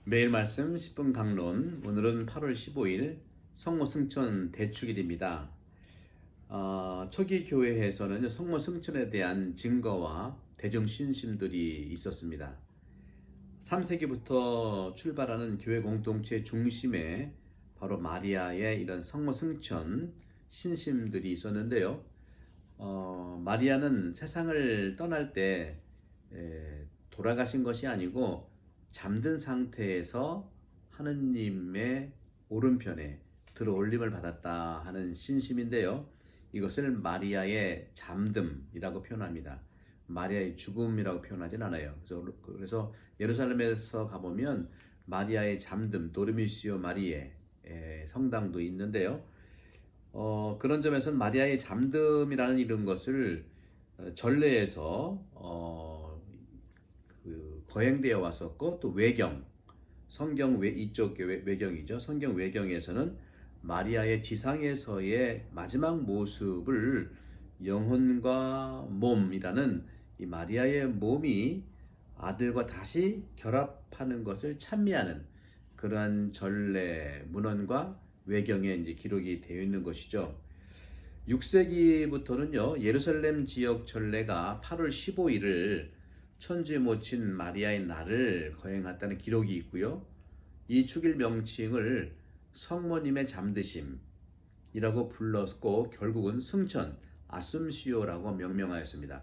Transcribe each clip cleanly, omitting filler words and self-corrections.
매일 말씀 10분 강론. 오늘은 8월 15일 성모 승천 대축일입니다. 초기 교회에서는 성모 승천에 대한 증거와 대중 신심들이 있었습니다. 3세기부터 출발하는 교회 공동체 중심에 바로 마리아의 이런 성모 승천 신심들이 있었는데요. 마리아는 세상을 떠날 때 돌아가신 것이 아니고 잠든 상태에서 하느님의 오른편에 들어올림을 받았다 하는 신심인데요. 이것을 마리아의 잠듦이라고 표현합니다. 마리아의 죽음이라고 표현하진 않아요. 그래서 예루살렘에서 가보면 마리아의 잠듦, 도르미시오 마리에 성당도 있는데요. 그런 점에서는 마리아의 잠듦이라는 이런 것을 전례에서 거행되어 왔었고, 또 성경 이쪽 외경이죠. 성경 외경에서는 마리아의 지상에서의 마지막 모습을 영혼과 몸이라는 이 마리아의 몸이 아들과 다시 결합하는 것을 찬미하는 그러한 전례 문헌과 외경에 이제 기록이 되어 있는 것이죠. 6세기부터는요, 예루살렘 지역 전례가 8월 15일을 천주의 모친 마리아의 날을 거행했다는 기록이 있고요. 이 축일 명칭을 성모님의 잠드심이라고 불렀고 결국은 승천, 아숨시오라고 명명하였습니다.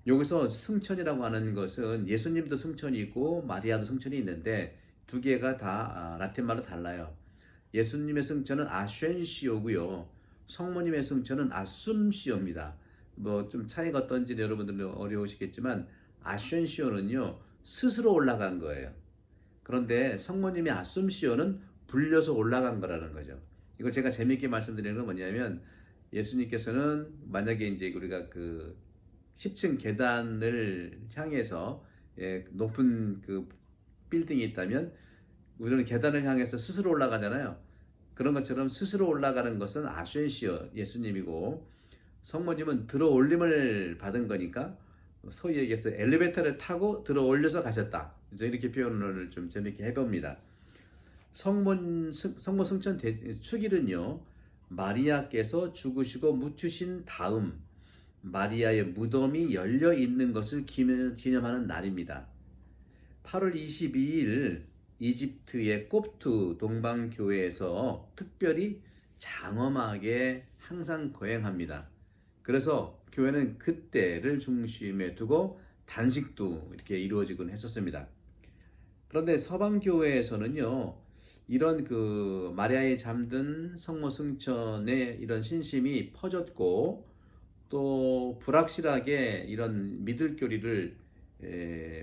여기서 승천이라고 하는 것은 예수님도 승천이 있고 마리아도 승천이 있는데 두 개가 다 라틴말로 달라요. 예수님의 승천은 아셴시오고요. 성모님의 승천은 아숨시오입니다. 뭐 좀 차이가 어떤지 여러분들은 어려우시겠지만 아셴시오는요 스스로 올라간 거예요. 그런데 성모님의 아숨시오는 불려서 올라간 거라는 거죠. 이거 제가 재미있게 말씀드리는 건 뭐냐면 예수님께서는 만약에 이제 우리가 그 10층 계단을 향해서 높은 그 빌딩이 있다면 우리는 계단을 향해서 스스로 올라가잖아요. 그런 것처럼 스스로 올라가는 것은 아셴시오 예수님이고 성모님은 들어올림을 받은 거니까 소위 얘기해서 엘리베이터를 타고 들어올려서 가셨다. 이렇게 표현을 좀 재밌게 해봅니다. 성모 승천 축일은요, 마리아께서 죽으시고 묻히신 다음 마리아의 무덤이 열려 있는 것을 기념하는 날입니다. 8월 22일 이집트의 꼽투 동방교회에서 특별히 장엄하게 항상 거행합니다. 그래서 교회는 그때를 중심에 두고 단식도 이렇게 이루어지곤 했었습니다. 그런데 서방교회에서는요, 이런 그 마리아의 잠든 성모 승천의 이런 신심이 퍼졌고 또 불확실하게 이런 믿을교리를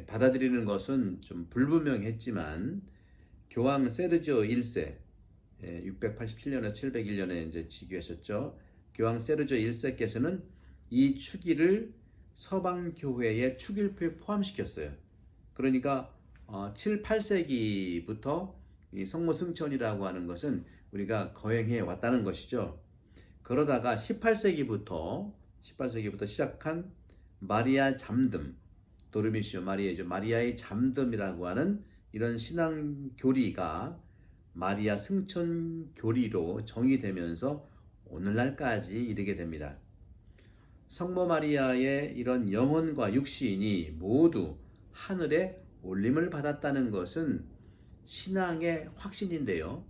받아들이는 것은 좀 불분명했지만 교황 세르지오 1세 687년에 701년에 이제 즉위하셨죠. 교황 세르지오 1세께서는 이 축일을 서방교회의 축일표에 포함시켰어요. 그러니까 7, 8세기부터 이 성모 승천이라고 하는 것은 우리가 거행해 왔다는 것이죠. 그러다가 18세기부터 시작한 마리아 잠듦, 도르미시오 마리아죠. 마리아의 잠듦이라고 하는 이런 신앙 교리가 마리아 승천 교리로 정의되면서 오늘날까지 이르게 됩니다. 성모 마리아의 이런 영혼과 육신이 모두 하늘에 올림을 받았다는 것은 신앙의 확신인데요.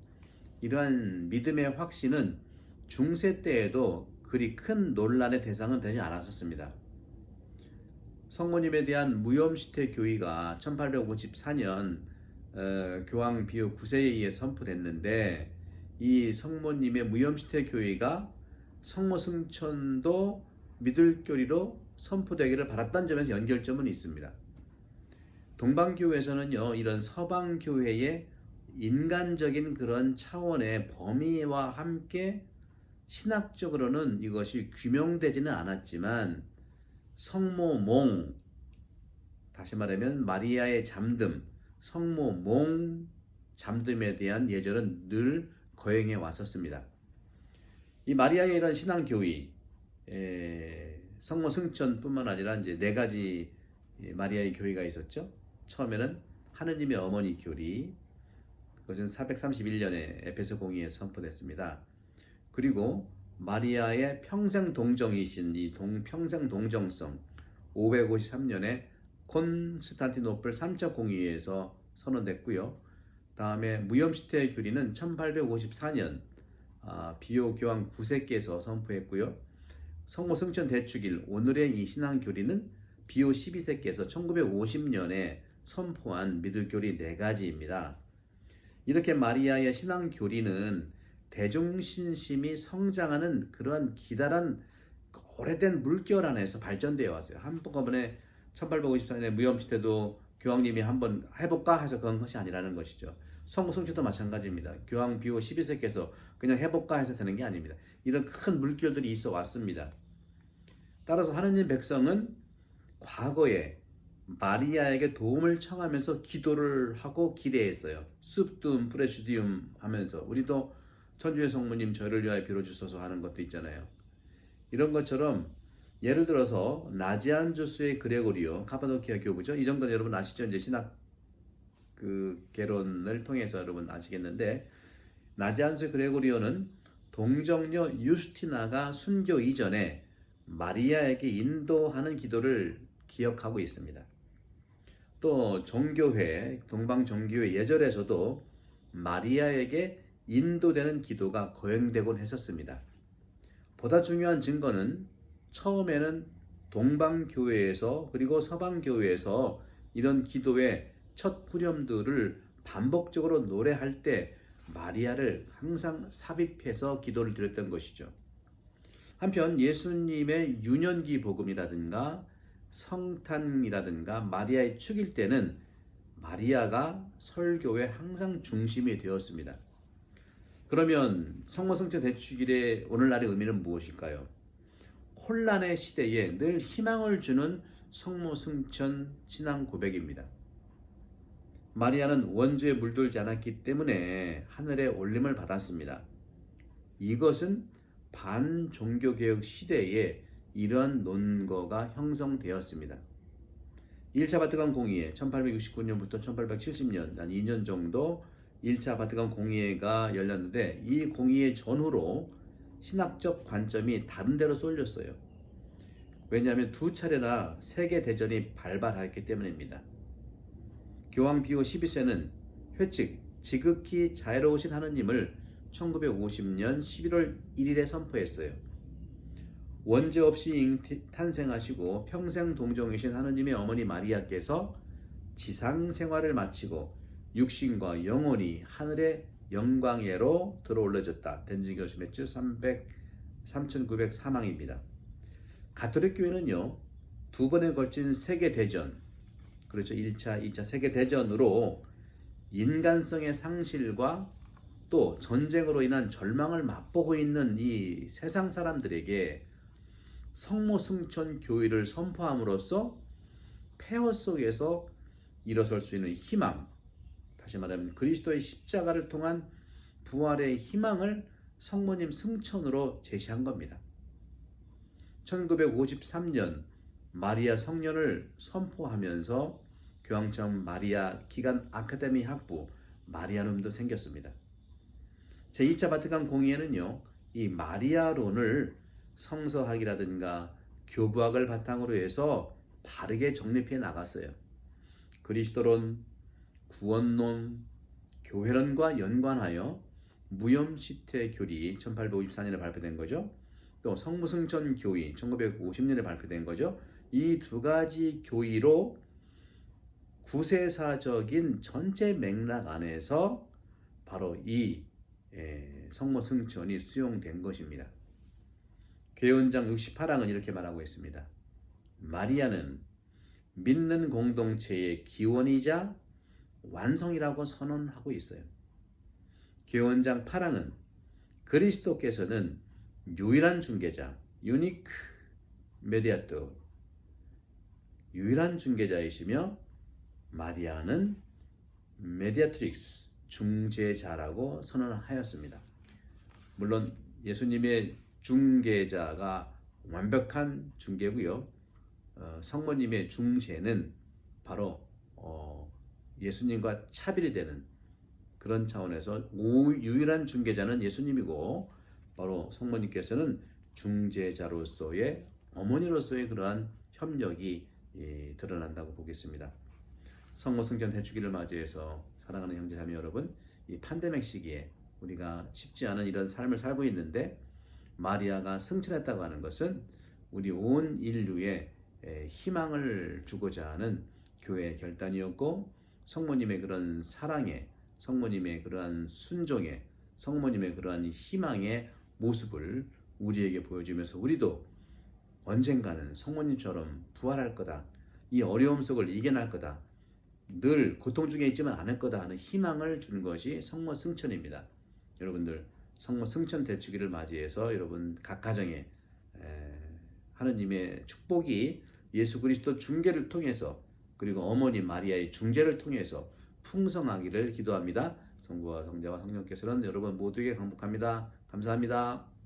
이러한 믿음의 확신은 중세 때에도 그리 큰 논란의 대상은 되지 않았었습니다. 성모님에 대한 무염시태 교의가 1854년 교황 비오 9세에 의해 선포됐는데 이 성모님의 무염시태 교의가 성모 승천도 믿을 교리로 선포되기를 바랐다는 점에서 연결점은 있습니다. 동방교회에서는요, 이런 서방교회의 인간적인 그런 차원의 범위와 함께 신학적으로는 이것이 규명되지는 않았지만 성모몽, 다시 말하면 마리아의 잠듦, 성모몽 잠듦에 대한 예절은 늘 거행해 왔었습니다. 이 마리아의 이런 신앙교의, 성모 승천뿐만 아니라 이제 네 가지 마리아의 교회가 있었죠. 처음에는 하느님의 어머니 교리, 그것은 431년에 에베소 공의에서 선포됐습니다. 그리고 마리아의 평생 동정이신 이 평생 동정성, 553년에 콘스탄티노플 3차 공의회에서 선언됐고요. 다음에 무염시대 교리는 1854년 비오 교황 9세께서 선포했고요. 성모 승천 대축일 오늘의 이 신앙 교리는 비오 12세께서 1950년에 선포한 믿을 교리 4가지입니다. 이렇게 마리아의 신앙 교리는 대중신심이 성장하는 그러한 기다란 오래된 물결 안에서 발전되어 왔어요. 한꺼번에 1854년에 무염시대도 교황님이 한번 해볼까 해서 그런 것이 아니라는 것이죠. 성모 승천도 마찬가지입니다. 교황 비오 12세께서 그냥 해볼까 해서 되는 게 아닙니다. 이런 큰 물결들이 있어 왔습니다. 따라서 하느님 백성은 과거에 마리아에게 도움을 청하면서 기도를 하고 기대했어요. 숲둠 프레시디움 하면서 우리도 천주의 성모님 저를 위하여 빌어주소서 하는 것도 있잖아요. 이런 것처럼 예를 들어서 나지안주스의 그레고리오 카파도키아 교부죠. 이 정도는 여러분 아시죠? 이제 신학 개론을 통해서 여러분 아시겠는데, 나지안주스의 그레고리오는 동정녀 유스티나가 순교 이전에 마리아에게 인도하는 기도를 기억하고 있습니다. 또 정교회, 동방정교회 예절에서도 마리아에게 인도되는 기도가 거행되곤 했었습니다. 보다 중요한 증거는 처음에는 동방교회에서 그리고 서방교회에서 이런 기도의 첫 후렴들을 반복적으로 노래할 때 마리아를 항상 삽입해서 기도를 드렸던 것이죠. 한편 예수님의 유년기 복음이라든가 성탄이라든가 마리아의 축일 때는 마리아가 설교의 항상 중심이 되었습니다. 그러면 성모승천 대축일의 오늘날의 의미는 무엇일까요? 혼란의 시대에 늘 희망을 주는 성모승천 신앙 고백입니다. 마리아는 원죄에 물들지 않았기 때문에 하늘에 올림을 받았습니다. 이것은 반종교개혁 시대에 이러한 논거가 형성되었습니다. 1차 바티칸 공의회 1869년부터 1870년 한 2년 정도 1차 바티칸 공의회가 열렸는데, 이 공의회 전후로 신학적 관점이 다른 데로 쏠렸어요. 왜냐하면 두 차례나 세계대전이 발발했기 때문입니다. 교황 비오 12세는 회칙 지극히 자애로우신 하느님을 1950년 11월 1일에 선포했어요. 원죄 없이 탄생하시고 평생 동정이신 하느님의 어머니 마리아께서 지상 생활을 마치고 육신과 영혼이 하늘의 영광에로 들어올려졌다. 덴지교시 매주 3903항입니다. 가톨릭 교회는요, 두 번에 걸친 세계대전, 그렇죠, 1차, 2차 세계대전으로 인간성의 상실과 또 전쟁으로 인한 절망을 맛보고 있는 이 세상 사람들에게 성모승천 교회를 선포함으로써 폐허 속에서 일어설 수 있는 희망, 다시 말하면 그리스도의 십자가를 통한 부활의 희망을 성모님 승천으로 제시한 겁니다. 1953년 마리아 성년을 선포하면서 교황청 마리아 기간 아카데미 학부 마리아룸도 생겼습니다. 제2차 바티칸 공의회는요, 이 마리아론을 성서학이라든가 교부학을 바탕으로 해서 바르게 정립해 나갔어요. 그리스도론, 구원론, 교회론과 연관하여 무염시태 교리 1854년에 발표된 거죠. 또 성모승천 교의 1950년에 발표된 거죠. 이 두 가지 교의로 구세사적인 전체 맥락 안에서 바로 이 성모승천이 수용된 것입니다. 계원장 68항은 이렇게 말하고 있습니다. 마리아는 믿는 공동체의 기원이자 완성이라고 선언하고 있어요. 계원장 8항은 그리스도께서는 유일한 중개자, 유니크 메디아토, 유일한 중개자이시며 마리아는 메디아트릭스, 중재자라고 선언하였습니다. 물론 예수님의 중개자가 완벽한 중개고요. 성모님의 중재는 바로 예수님과 차별이 되는 그런 차원에서 유일한 중개자는 예수님이고 바로 성모님께서는 중재자로서의 어머니로서의 그러한 협력이 드러난다고 보겠습니다. 성모 승천 대축기를 맞이해서 사랑하는 형제자매 여러분, 이 팬데믹 시기에 우리가 쉽지 않은 이런 삶을 살고 있는데 마리아가 승천했다고 하는 것은 우리 온 인류에 희망을 주고자 하는 교회의 결단이었고 성모님의 그런 사랑에, 성모님의 그러한 순종에, 성모님의 그러한 희망의 모습을 우리에게 보여주면서 우리도 언젠가는 성모님처럼 부활할 거다, 이 어려움 속을 이겨낼 거다, 늘 고통 중에 있지만 않을 거다 하는 희망을 주는 것이 성모 승천입니다. 여러분들 성모 승천 대축기를 맞이해서 여러분 각 가정에 하느님의 축복이 예수 그리스도 중계를 통해서 그리고 어머니 마리아의 중재를 통해서 풍성하기를 기도합니다. 성부와 성자와 성령께서는 여러분 모두에게 강복합니다. 감사합니다.